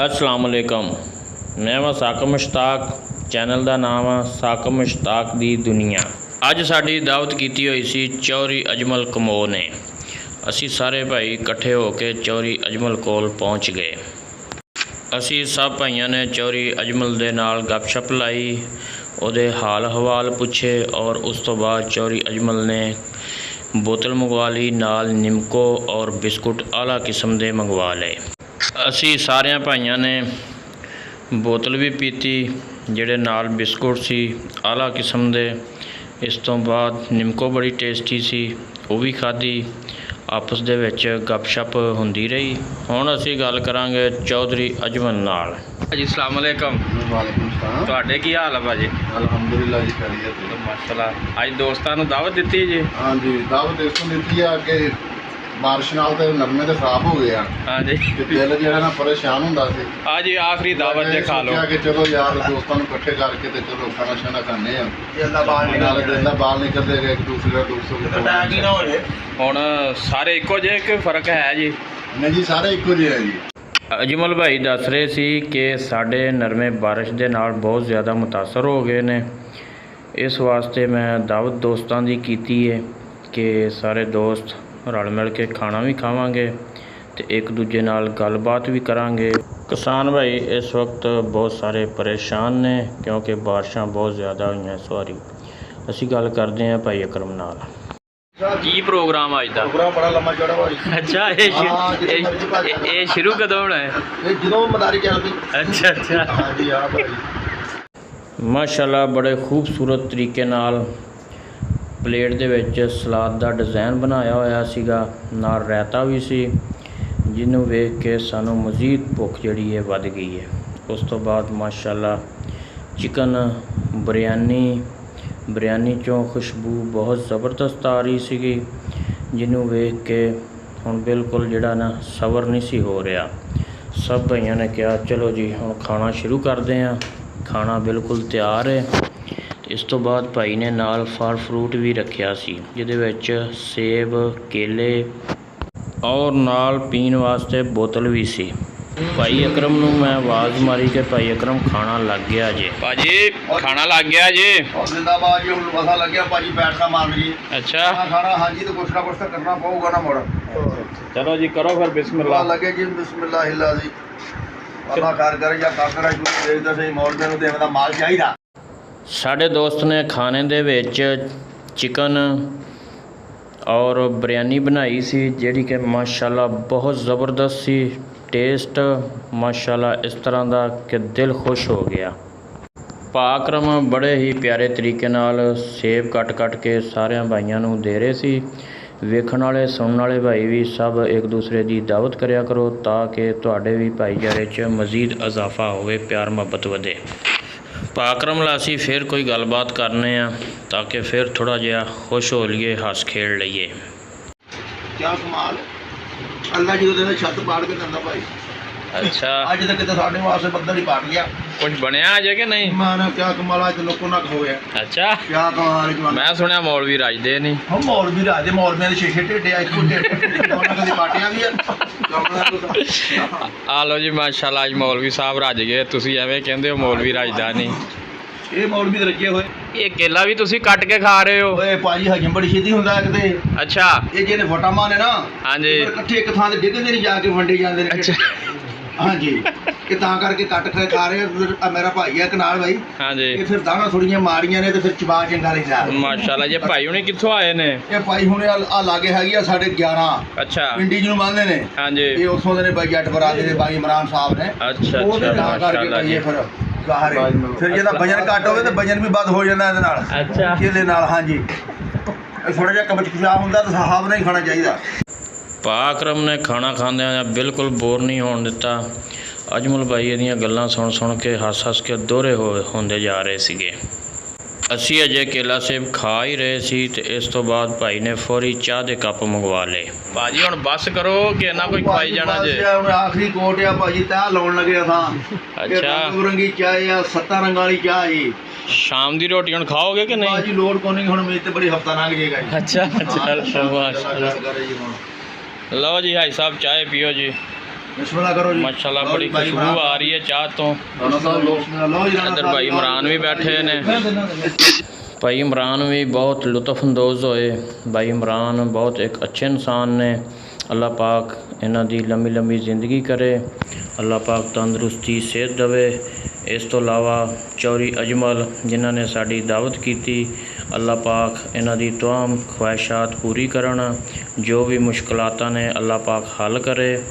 अस्सलाम वालेकुम। मैं वां साकिब मुश्ताक। चैनल का नाम है साकिब मुश्ताक दी दुनिया। अज साडी दावत की हुई सी चौधरी अजमल कमो ने। असी सारे भाई इकट्ठे होके चौधरी अजमल कोल पहुँच गए। असी सब भाइयों ने चौधरी अजमल दे नाल गपशप लाई, उहदे हाल हवाल पूछे और उस तो बाद चौधरी अजमल ने बोतल मंगवा ली, नाल निमको और बिस्कुट आला किस्म के मंगवा लए। असी सारे भाइयों ने बोतल भी पीती, जिहड़े नाल बिस्कुट सी आला किस्म दे। इस तो बाद निमको बड़ी टेस्टी सी, वो भी खाधी। आपस दे विच गपशप हुंदी रही। हुण असी गल करांगे चौधरी अजमल नाल। जी अस्सलाम वालेकुम। वालेकुम सलाम। तुहाडे की हाल है भाजी? अल्हम्दुलिल्लाह जी, खैरियत है माशाअल्लाह। अज दोस्तां नूं दावत दित्ती जी? हाँ जी, दावत इसको दी है कि बारिश नाल ते नरमे ते खराब हो गए हैं। हाँ जी, ते दिल जेड़ा ना परेशान हुंदा सी। हाँ जी, आखिरी दावत दे खा लो कि चलो यार दोस्तां नूं इकट्ठे करके ते चलो खाना शाना खाने आ। दिल दा बाल निकलदे गए, एक दूसरे का दूसरों को अटैक ही ना होए। हुण सारे इक्को जे कि फर्क है जी? नहीं जी, सारे इक्को जिहे हैं जी। अजमल भाई दस रहे सी कि साढ़े नरमे बारिश के नाल बहुत ज़्यादा मुतासर हो गए ने। इस वास्ते मैं दावत दोस्तां दी कीती है कि सारे दोस्त रल मिल के खाना भी खावांगे ते एक दूजे नाल गलबात भी करांगे। किसान भाई इस वक्त बहुत सारे परेशान ने क्योंकि बारिशां बहुत ज़्यादा हुई इस वारी। असी गल करते हैं भाई अकरम नाल। की प्रोग्राम अज दा? प्रोग्राम बड़ा लंबा चौड़ा भाई। अच्छा, ये शुरू कदों होना है? ਜਦੋਂ ਮਦਾਰੀ ਚੱਲ ਪਈ। अच्छा अच्छा। हाँ जी, हाँ भाई। माशाल्लाह बड़े खूबसूरत तरीके नाल प्लेट दे विच सलाद का डिज़ाइन बनाया होया सीगा, नाल रायता भी सी, जिन्हों वेख के सानू मज़ीद भुख जिहड़ी है वध गई है। उस तो बाद माशाल्लाह चिकन बिरयानी चों खुशबू बहुत ज़बरदस्त आ रही सीगी, जिन्हों वेख के हुण बिल्कुल जिहड़ा ना सबर नहीं सी हो रहा। सब भाइयों ने कहा चलो जी हुण खाना शुरू करते हैं। खाना बिल्कुल तैयार है। इस तो बाद भाई ने नाल फल फ्रूट भी रखिया सी, जिहदे विच सेब, केले और नाल पीण वास्ते बोतल भी सी। भाई अकरम नूं मैं आवाज़ मारी कि भाई अकरम खाना लग गया जे। भाजी खाना लग गया जे। जिंदाबाद जी, हुण पता लग गया भाजी बैठना मान जी। अच्छा खाना हाँ जी, तो कुछ ना करना पऊगा ना मोड़ा। चलो जी करो फिर बिस्मिल्लाह। लगे जी बिस्मिल्लाह जी। अल्लाह कर या काकरा देखदा सही मौलवी नूं देवदा माल चाहिदा। साडे दोस्त ने खाने दे विच चिकन और बिरयानी बनाई सी, जिहड़ी कि माशाल्लाह बहुत ज़बरदस्त सी। टेस्ट माशाल्लाह इस तरह का कि दिल खुश हो गया। पाकरम बड़े ही प्यारे तरीके नाल सेब कट के सारे भाइयों नूं दे रहे सी। वेखण वाले सुनने वाले भाई भी सब एक दूसरे की दावत करया करो ताकि तुहाडे भी भाईचारे च मज़ीद इजाफा होवे, प्यार मुहब्बत वधे। पाकरम लासी फिर कोई गलबात करने ताकि फिर थोड़ा जिहा खुश हो लीए, हस खेड़ लीए। क्या कमाल अल्लाह जी ने छत पाड़ के दिंदा भाई। अच्छा अज तक तो साडे वास्ते बदल ही पाट गया। कुछ बनया अजे कि नहीं? माना क्या कमाल अज लोगों ना हो गया। अच्छा क्या कमाल जवान। मैं सुनिया मौलवी राजदे नहीं। हम मौलवी राजे मौलवियां दे छे ढेडे आ, इक्को ढेडे दोना कदी पाटियां भी आ लो जी माशाल्लाह अज मौलवी साहब रज गए। तुसीं एवें कहंदे हो मौलवी रजदा नहीं। ये मौलवी रजे हुए। ये केला भी तुसीं कट के खा रहे हो? ओए भाजी हजम बड़ी छेती हुंदा है किते। अच्छा ये ਜਿਹਨੇ ਵਟਾ ਮਾਰੇ ਨਾ ਹਾਂਜੀ ਇਕੱਠੇ ਇੱਕ ਥਾਂ ਤੇ ਡਿੱਗਦੇ ਨਹੀਂ ਜਾ ਕੇ ਵੰਡੇ ਜਾਂਦੇ ਨੇ। अच्छा हाँ जी, कि ਤਾਂ ਕਰਕੇ ਕੱਟ ਕੇ ਖਾ ਰਹੇ ਆ। ਮੇਰਾ ਭਾਈ ਹੈ ਇੱਕ ਨਾਲ ਭਾਈ, हाँ जी ਇਹ ਫਿਰ ਦਾਣਾ ਥੋੜੀਆਂ ਮਾਰੀਆਂ ਨੇ ਤੇ ਫਿਰ ਚਬਾ ਚੰਗਾ ਲੈਂਦਾ। माशाल्लाह ये भाई हुणे कित्थों आए ने? ਇਹ ਭਾਈ ਹੁਣ ਆ ਲਾਗੇ ਹੈਗੀ ਆ ਸਾਡੇ 11 अच्छा ਪਿੰਡੀ ਜਿਹਨੂੰ ਮੰਨਦੇ ਨੇ। हाँ जी ਇਹ ਉਥੋਂ ਦੇ ਨੇ ਬਾਈ ਜੱਟ ਬਰਾਦਰੀ ਦੇ ਬਾਈ ਇਮਰਾਨ ਸਾਹਿਬ ਨੇ। अच्छा ਉਹਦੇ अच्छा ਤਾਂ ਕਰਕੇ माशाल्लाह ਭਾਈ जी। ਇਹ ਫਿਰ ਗਾਹਰੇ ਫਿਰ ਜਿਹਦਾ ਵਜਨ ਘੱਟ ਹੋਵੇ ਤੇ ਵਜਨ ਵੀ ਵੱਧ ਹੋ ਜਾਂਦਾ ਇਹਦੇ ਨਾਲ। अच्छा ਇਹਦੇ ਨਾਲ ਹਾਂ ਜੀ ਇਹ ਥੋੜਾ ਜਿਹਾ ਕਬਜ਼ ਖਿਚਾਅ ਹੁੰਦਾ ਤਾਂ ਸਾਹਬ ਨਹੀਂ ਖਾਣਾ ਚਾਹੀਦਾ। पाकरम ने खाना खांदिਆਂ बिल्कुल बोर नहीं होने दिता। अजमल भाई ਦੀਆਂ ਗੱਲਾਂ सुन के हस के दोहरे होंदे जा रहे ਸੀਗੇ। ਅਸੀਂ अजे केला सेब खा ही रहे सी ते इस तो बाद भाई ने फौरी चाह के कप मंगवा ले। भाजी हुण बस करो कि ना कोई खाई जाना जे। ਹੁਣ ਆਖਰੀ ਕੋਟ ਆ ਭਾਜੀ, ਤੈਅ ਲਾਉਣ ਲੱਗੇ ਥਾਂ। अच्छा ਰੰਗ ਰੰਗੀ ਚਾਹ ਆ, 7 ਰੰਗਾਂ ਵਾਲੀ ਚਾਹ ਜੀ। शाम की रोटी हुण खाओगे कि नहीं? ਭਾਜੀ ਲੋੜ ਕੋਈ ਨਹੀਂ, ਹੁਣ ਮੇਰੀ ਤੇ ਬੜੀ ਹਫਤਾ ਲੰਘ ਜਾਏਗਾ ਜੀ। अच्छा अच्छा हाँ, शाबाश। करो जी, हाँ। लो जी भाई साहब चाय पियो जी। ਬਿਸਮਿਲ੍ਲਾ ਕਰੋ ਜੀ। ਮਾਸ਼ਾਅੱਲਾ ਬੜੀ ਖੁਸ਼ਬੂ ਆ ਰਹੀ ਹੈ ਚਾਹ ਤੋਂ। ਦੋਨੋਂ ਸਾਹਿਬ ਲੋ ਲਓ ਜੀ ਇੱਧਰ ਭਾਈ ਇਮਰਾਨ ਵੀ ਬੈਠੇ ਨੇ। ਭਾਈ ਇਮਰਾਨ ਵੀ ਬਹੁਤ ਲੁਤਫਅੰਦੋਜ਼ ਹੋਏ। ਭਾਈ ਇਮਰਾਨ ਬਹੁਤ ਇੱਕ ਅੱਛੇ ਇਨਸਾਨ ਨੇ। ਅੱਲਾਹ ਪਾਕ ਇਹਨਾਂ ਦੀ ਲੰਮੀ ਲੰਮੀ ਜ਼ਿੰਦਗੀ ਕਰੇ। ਅੱਲਾਹ ਪਾਕ ਤੰਦਰੁਸਤੀ ਸਿਹਤ ਦੇਵੇ। ਇਸ ਤੋਂ ਇਲਾਵਾ ਚੌਧਰੀ ਅਜਮਲ ਜਿਨ੍ਹਾਂ ਨੇ ਸਾਡੀ ਦਾਵਤ ਕੀਤੀ, ਅੱਲਾਹ ਪਾਕ ਇਹਨਾਂ ਦੀ ਤਮਾਮ ਖਵਾਹਿਸ਼ਾਤ ਪੂਰੀ ਕਰਨ। ਜੋ ਵੀ ਮੁਸ਼ਕਲਾਤਾਂ ਨੇ ਅੱਲਾਹ ਪਾਕ ਹੱਲ ਕਰੇ।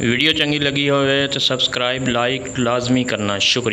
ਵੀਡੀਓ ਚੰਗੀ ਲੱਗੀ ਹੋਵੇ ਤਾਂ ਸਬਸਕ੍ਰਾइब लाइक लाजमी करना। शुक्रिया।